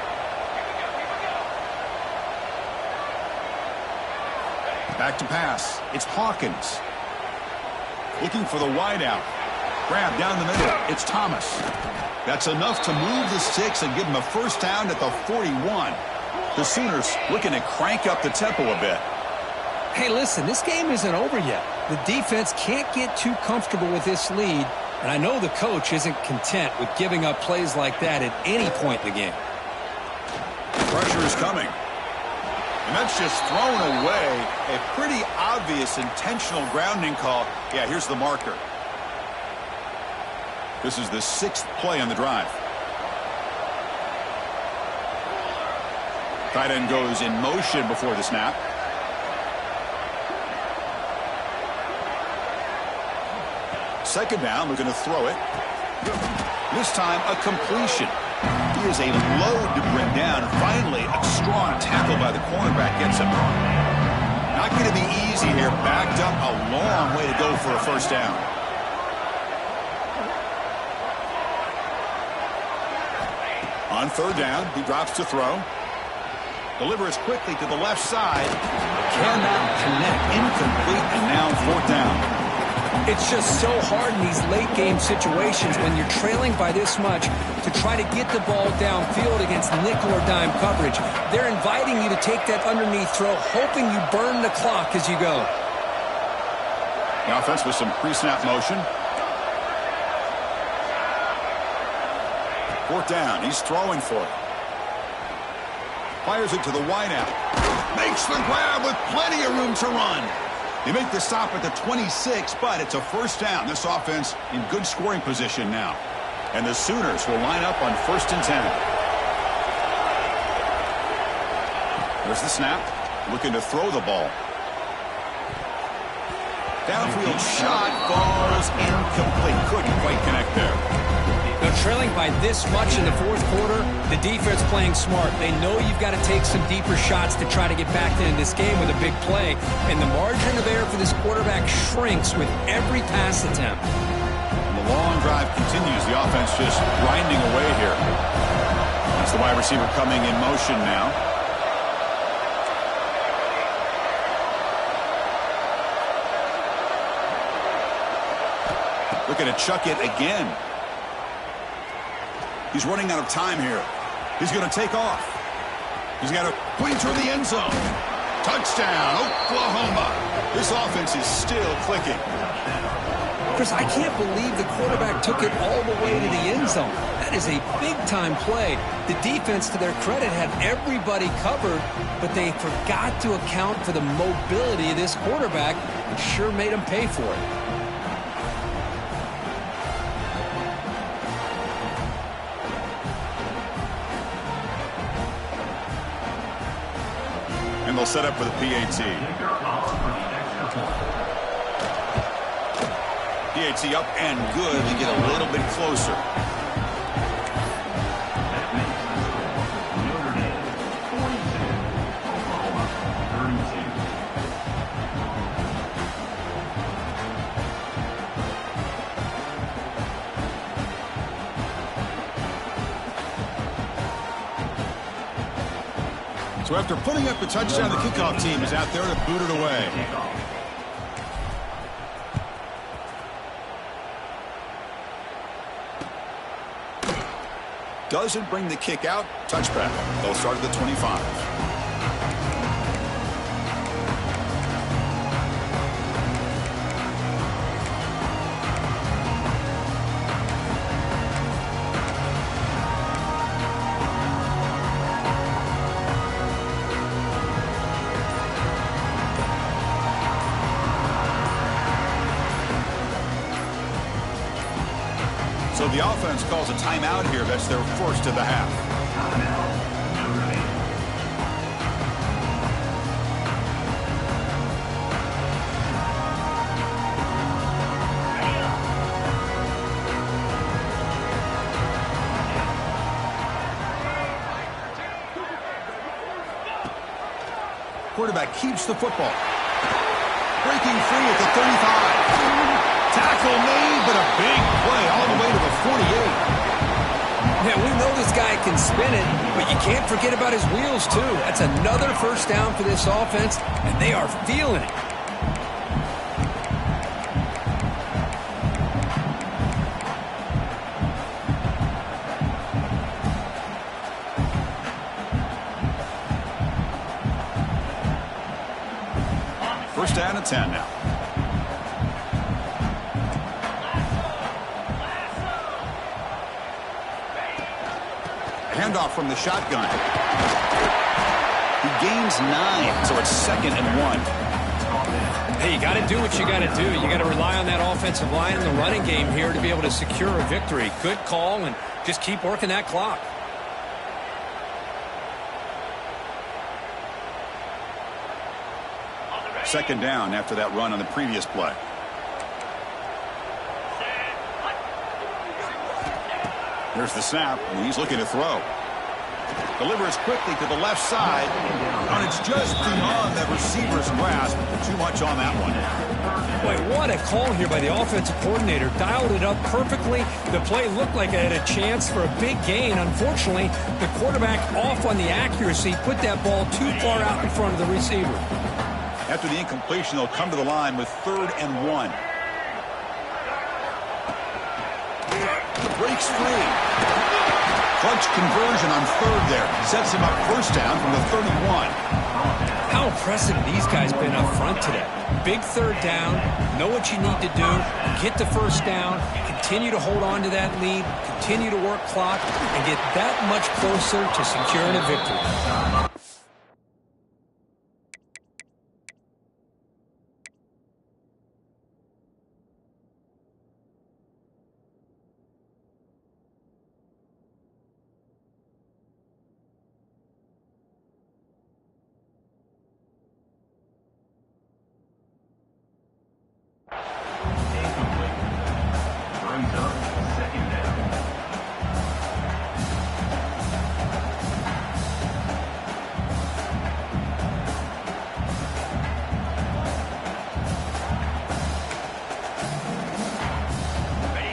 Back to pass. It's Hawkins. Looking for the wideout. Grab down the middle. It's Thomas. That's enough to move the sticks and give him a first down at the 41. The Sooners looking to crank up the tempo a bit. Hey, listen, this game isn't over yet. The defense can't get too comfortable with this lead, and I know the coach isn't content with giving up plays like that at any point in the game. Pressure is coming. And that's just thrown away. A pretty obvious intentional grounding call. Yeah, here's the marker. This is the 6th play on the drive. Tight end goes in motion before the snap. Second down, we're going to throw it. This time, a completion. He is a load to bring down. And finally, a strong tackle by the cornerback gets him. Not going to be easy here. Backed up a long way to go for a first down. On third down, he drops to throw. Delivers quickly to the left side. Cannot connect. Incomplete, and now fourth down. It's just so hard in these late-game situations when you're trailing by this much to try to get the ball downfield against nickel or dime coverage. They're inviting you to take that underneath throw, hoping you burn the clock as you go. The offense with some pre-snap motion. Fourth down. He's throwing for it. Fires it to the wideout. Makes the grab with plenty of room to run. They make the stop at the 26, but it's a first down. This offense in good scoring position now. And the Sooners will line up on 1st and 10. There's the snap. Looking to throw the ball. Downfield shot falls incomplete. Couldn't quite connect there. They're trailing by this much in the fourth quarter. The defense playing smart. They know you've got to take some deeper shots to try to get back into this game with a big play. And the margin of error for this quarterback shrinks with every pass attempt. And the long drive continues. The offense just grinding away here. That's the wide receiver coming in motion now. Looking to chuck it again. He's running out of time here. He's going to take off. He's got to point toward the end zone. Touchdown, Oklahoma. This offense is still clicking. Chris, I can't believe the quarterback took it all the way to the end zone. That is a big-time play. The defense, to their credit, had everybody covered, but they forgot to account for the mobility of this quarterback, which sure made him pay for it. And they'll set up for the PAT. PAT up and good. They get a little bit closer. So after putting up a touchdown, the kickoff team is out there to boot it away. Doesn't bring the kick out. Touchback. They'll start at the 25. So the offense calls a timeout here. That's their first of the half. Quarterback keeps the football. Breaking free at the 35. Tackle made, but a big play all the way to the 48. Yeah, we know this guy can spin it, but you can't forget about his wheels, too. That's another first down for this offense, and they are feeling it. First down and 10 now. Handoff from the shotgun. He gains 9, so it's 2nd and 1. Hey, you got to do what you got to do. You got to rely on that offensive line and the running game here to be able to secure a victory. Good call, and just keep working that clock. Second down after that run on the previous play. Here's the snap, and he's looking to throw. Delivers quickly to the left side, and it's just beyond that receiver's grasp. Too much on that one. Boy, what a call here by the offensive coordinator. Dialed it up perfectly. The play looked like it had a chance for a big gain. Unfortunately, the quarterback off on the accuracy, put that ball too far out in front of the receiver. After the incompletion, they'll come to the line with 3rd and 1. Breaks free. Clutch conversion on 3rd there. Sets him up first down from the 31. How impressive these guys been up front today. Big 3rd down. Know what you need to do. Get the first down. Continue to hold on to that lead. Continue to work clock. And get that much closer to securing a victory.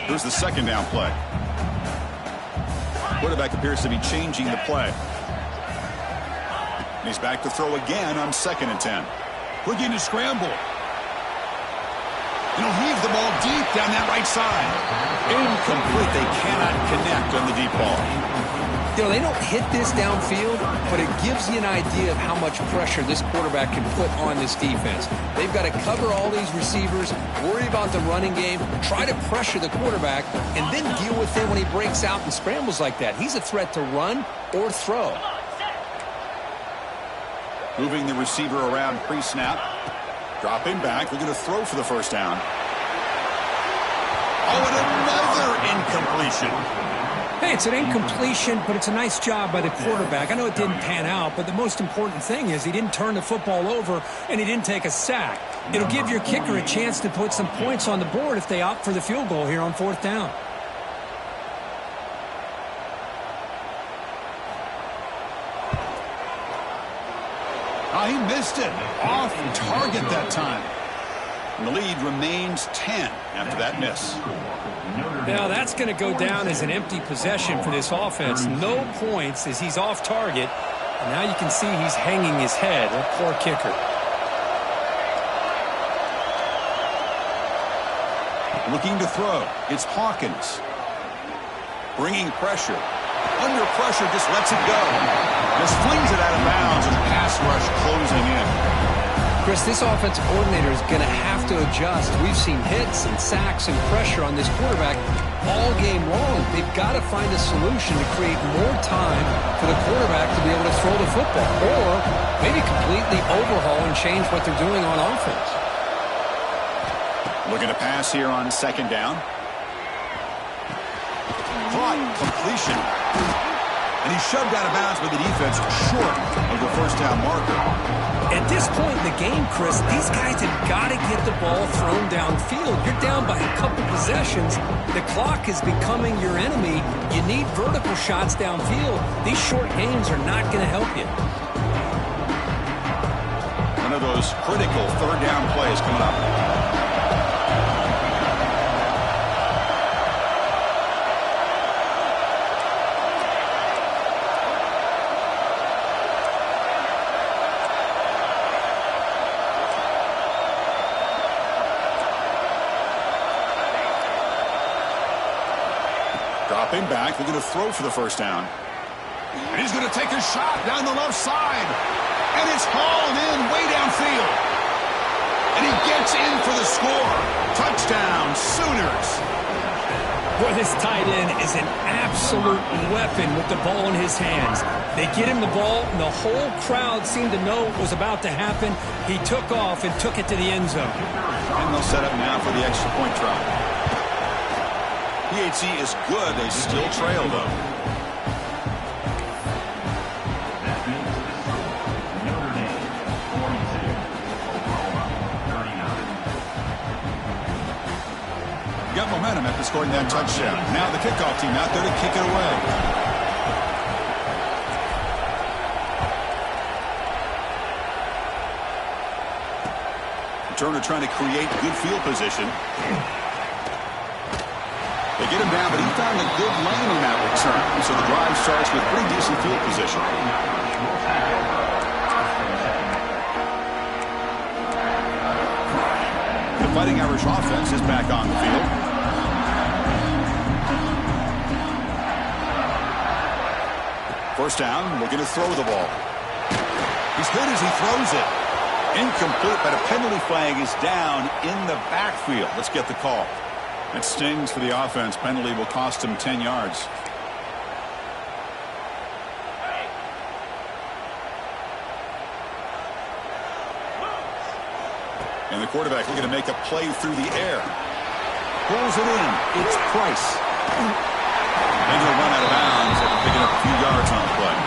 Here's the second down play. Quarterback appears to be changing the play. And he's back to throw again on 2nd and 10. Looking to scramble. And he'll heave the ball deep down that right side. Incomplete. They cannot connect on the deep ball. You know, they don't hit this downfield, but it gives you an idea of how much pressure this quarterback can put on this defense. They've got to cover all these receivers, worry about the running game, try to pressure the quarterback, and then deal with him when he breaks out and scrambles like that. He's a threat to run or throw. Moving the receiver around pre-snap. Dropping back. We're going to throw for the first down. Oh, and another incompletion. Hey, it's an incompletion, but it's a nice job by the quarterback. I know it didn't pan out, but the most important thing is he didn't turn the football over and he didn't take a sack. It'll give your kicker a chance to put some points on the board if they opt for the field goal here on 4th down. Oh, he missed it. Off target that time. And the lead remains 10 after that miss. Now that's going to go down as an empty possession for this offense. No points as he's off target. And now you can see he's hanging his head. A poor kicker. Looking to throw. It's Hawkins. Bringing pressure. Under pressure, just lets it go. Just flings it out of bounds and pass rush closing in. Chris, this offensive coordinator is going to have to adjust. We've seen hits and sacks and pressure on this quarterback all game long. They've got to find a solution to create more time for the quarterback to be able to throw the football, or maybe completely overhaul and change what they're doing on offense. Looking to pass here on 2nd down. Caught, completion. And he's shoved out of bounds with the defense short of the first down marker. At this point in the game, Chris, these guys have got to get the ball thrown downfield. You're down by a couple possessions. The clock is becoming your enemy. You need vertical shots downfield. These short games are not going to help you. One of those critical 3rd down plays coming up. Dropping back, they're going to throw for the first down. And he's going to take a shot down the left side. And it's hauled in way downfield. And he gets in for the score. Touchdown, Sooners. Boy, this tight end is an absolute weapon with the ball in his hands. They get him the ball, and the whole crowd seemed to know what was about to happen. He took off and took it to the end zone. And they'll set up now for the extra point try. PHC is good. They still trail, though. Got momentum after scoring that touchdown. Now the kickoff team out there to kick it away. Turner trying to create good field position. They get him down, but he found a good lane in that return. So the drive starts with pretty decent field position. The Fighting Irish offense is back on the field. First down, looking to throw the ball. He's hit as he throws it. Incomplete, but a penalty flag is down in the backfield. Let's get the call. It stings for the offense. Penalty will cost him 10 yards. And the quarterback looking to make a play through the air. Pulls it in. It's Price. And he'll run out of bounds after picking up a few yards on the play.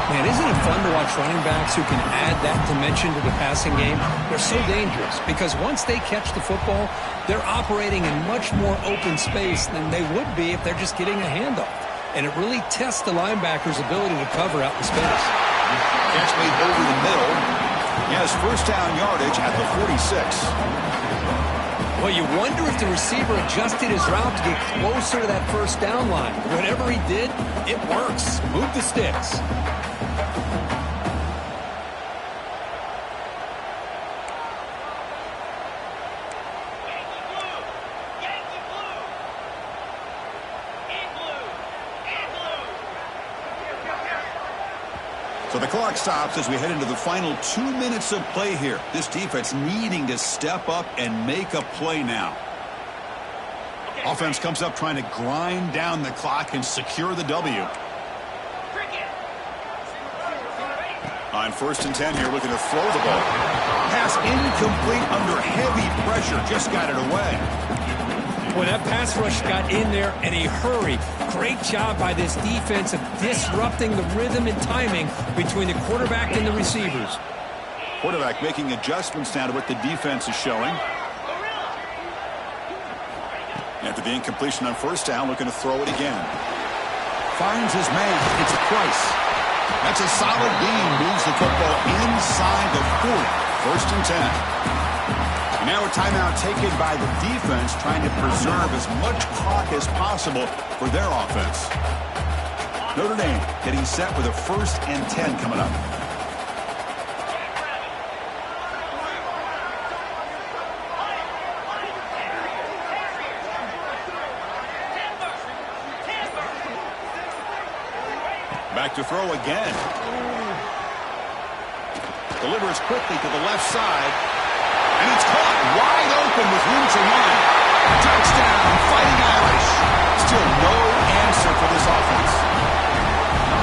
Man, isn't it fun to watch running backs who can add that dimension to the passing game? They're so dangerous because once they catch the football, they're operating in much more open space than they would be if they're just getting a handoff. And it really tests the linebacker's ability to cover out in space. Catch made over the middle. He has first down yardage at the 46. Well, you wonder if the receiver adjusted his route to get closer to that first down line. Whatever he did, it works. Move the sticks. So the clock stops as we head into the final 2 minutes of play here. This defense needing to step up and make a play now. Offense comes up trying to grind down the clock and secure the W. On 1st and 10 here, looking to throw the ball. Pass incomplete under heavy pressure. Just got it away. Well, that pass rush got in there in a hurry. Great job by this defense of disrupting the rhythm and timing between the quarterback and the receivers. Quarterback making adjustments now to what the defense is showing. After the incompletion on 1st down, looking to throw it again. Finds his man. It's Price. That's a solid gain. Moves the football inside the 40. 1st and 10. Now a timeout taken by the defense, trying to preserve as much clock as possible for their offense. Notre Dame getting set with a 1st and 10 coming up. Back to throw again. Delivers quickly to the left side. And it's caught wide open with room to run. Touchdown, Fighting Irish. Still no answer for this offense.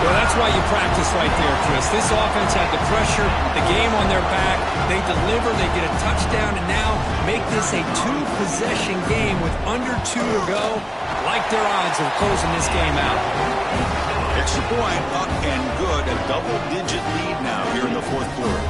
Well, that's why you practice right there, Chris. This offense had the pressure, the game on their back. They deliver, they get a touchdown, and now make this a 2-possession game with under 2 to go. Like their odds of closing this game out. Extra point, up and good. A double-digit lead now here in the 4th quarter.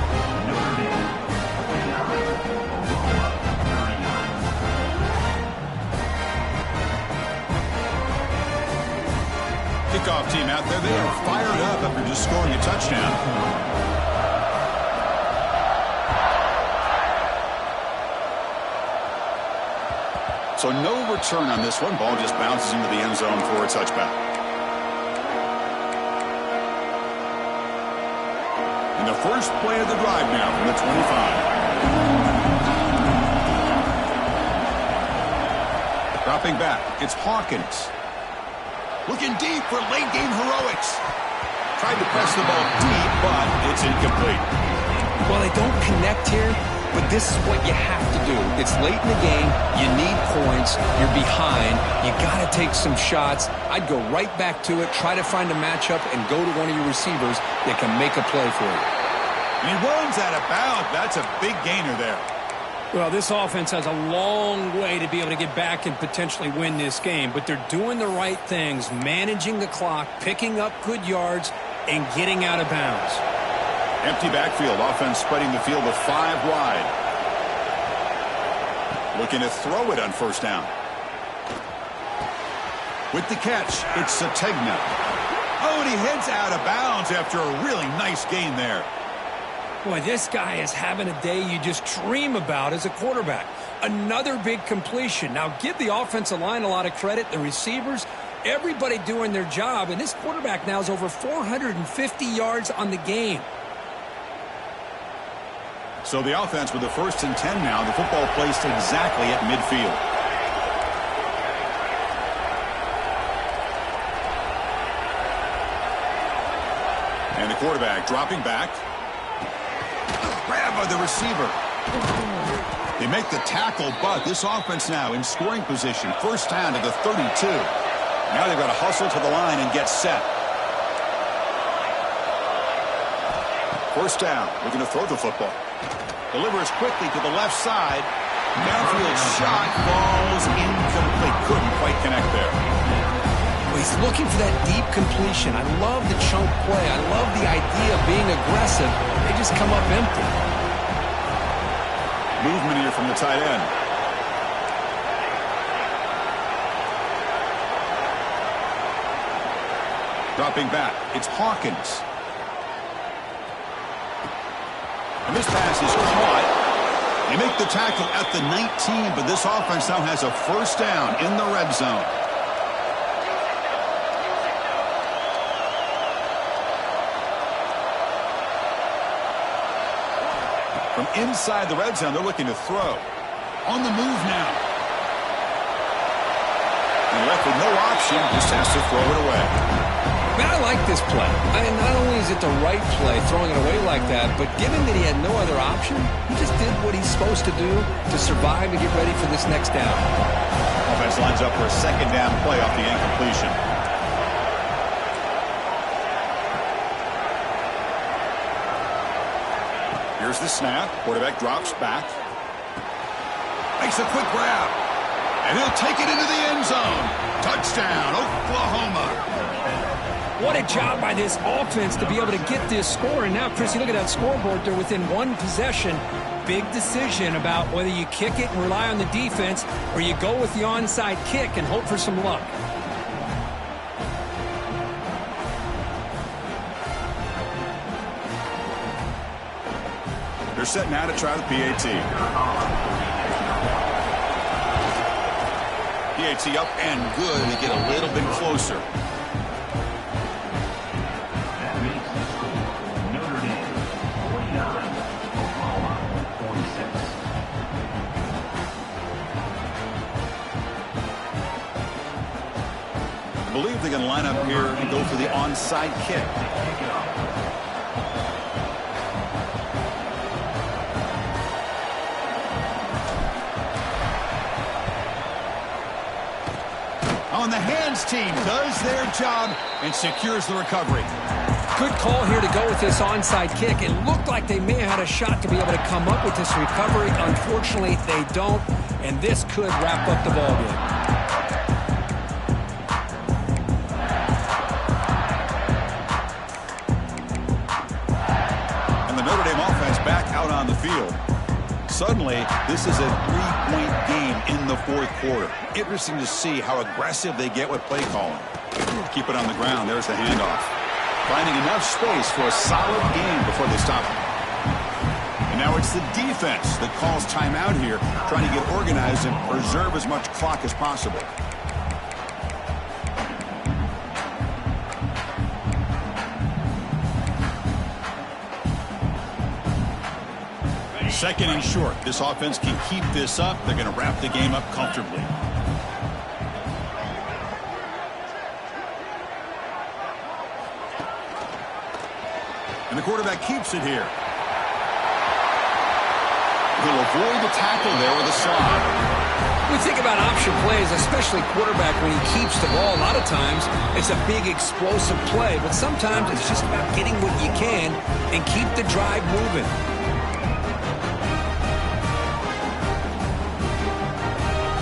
Kickoff team out there, they are fired up after just scoring a touchdown. So no return on this one. Ball just bounces into the end zone for a touchback. And the first play of the drive now from the 25. Dropping back, it's Hawkins. Looking deep for late-game heroics. Tried to press the ball deep, but it's incomplete. Well, they don't connect here, but this is what you have to do. It's late in the game. You need points. You're behind. You got to take some shots. I'd go right back to it, try to find a matchup, and go to one of your receivers that can make a play for you. And he runs out of bounds. That's a big gainer there. Well, this offense has a long way to be able to get back and potentially win this game, but they're doing the right things, managing the clock, picking up good yards, and getting out of bounds. Empty backfield. Offense spreading the field with 5 wide. Looking to throw it on 1st down. With the catch, it's Sategna. Oh, and he heads out of bounds after a really nice gain there. Boy, this guy is having a day you just dream about as a quarterback. Another big completion. Now, give the offensive line a lot of credit, the receivers, everybody doing their job, and this quarterback now is over 450 yards on the game. So the offense with the 1st and 10 now, the football placed exactly at midfield. And the quarterback dropping back. Grab by the receiver. They make the tackle, but this offense now in scoring position. 1st down to the 32. Now they've got to hustle to the line and get set. 1st down. Looking to throw the football. Delivers quickly to the left side. Downfield shot falls incomplete. Couldn't quite connect there. Well, he's looking for that deep completion. I love the chunk play. I love the idea of being aggressive. They just come up empty. Movement here from the tight end. Dropping back, it's Hawkins. And this pass is caught. They make the tackle at the 19, but this offense now has a first down in the red zone. From inside the red zone, they're looking to throw. On the move now. And left with no option, just has to throw it away. Man, I like this play. Not only is it the right play, throwing it away like that, but given that he had no other option, he just did what he's supposed to do to survive and get ready for this next down. Offense lines up for a second down play off the incompletion. Here's the snap. Quarterback drops back. Makes a quick grab. And he'll take it into the end zone. Touchdown, Oklahoma. What a job by this offense to be able to get this score. And now, Chris, you look at that scoreboard, they're within one possession. Big decision about whether you kick it and rely on the defense or you go with the onside kick and hope for some luck. They're set now to try the PAT. PAT up and good. They get a little bit closer. That makes the score Notre Dame 49, Oklahoma 46. I believe they're going to line up here and go for the onside kick. On the hands team does their job and secures the recovery. Good call here to go with this onside kick. It looked like they may have had a shot to be able to come up with this recovery. Unfortunately, they don't, and this could wrap up the ballgame. And the Notre Dame offense back out on the field. Suddenly, this is a 3-point game in the fourth quarter. Interesting to see how aggressive they get with play calling. Keep it on the ground. There's the handoff. Finding enough space for a solid game before they stop it. And now it's the defense that calls timeout here, trying to get organized and preserve as much clock as possible. Second and short. This offense can keep this up. They're going to wrap the game up comfortably. And the quarterback keeps it here. He'll avoid the tackle there with a slide. We think about option plays, especially quarterback, when he keeps the ball. A lot of times, it's a big explosive play, but sometimes it's just about getting what you can and keep the drive moving.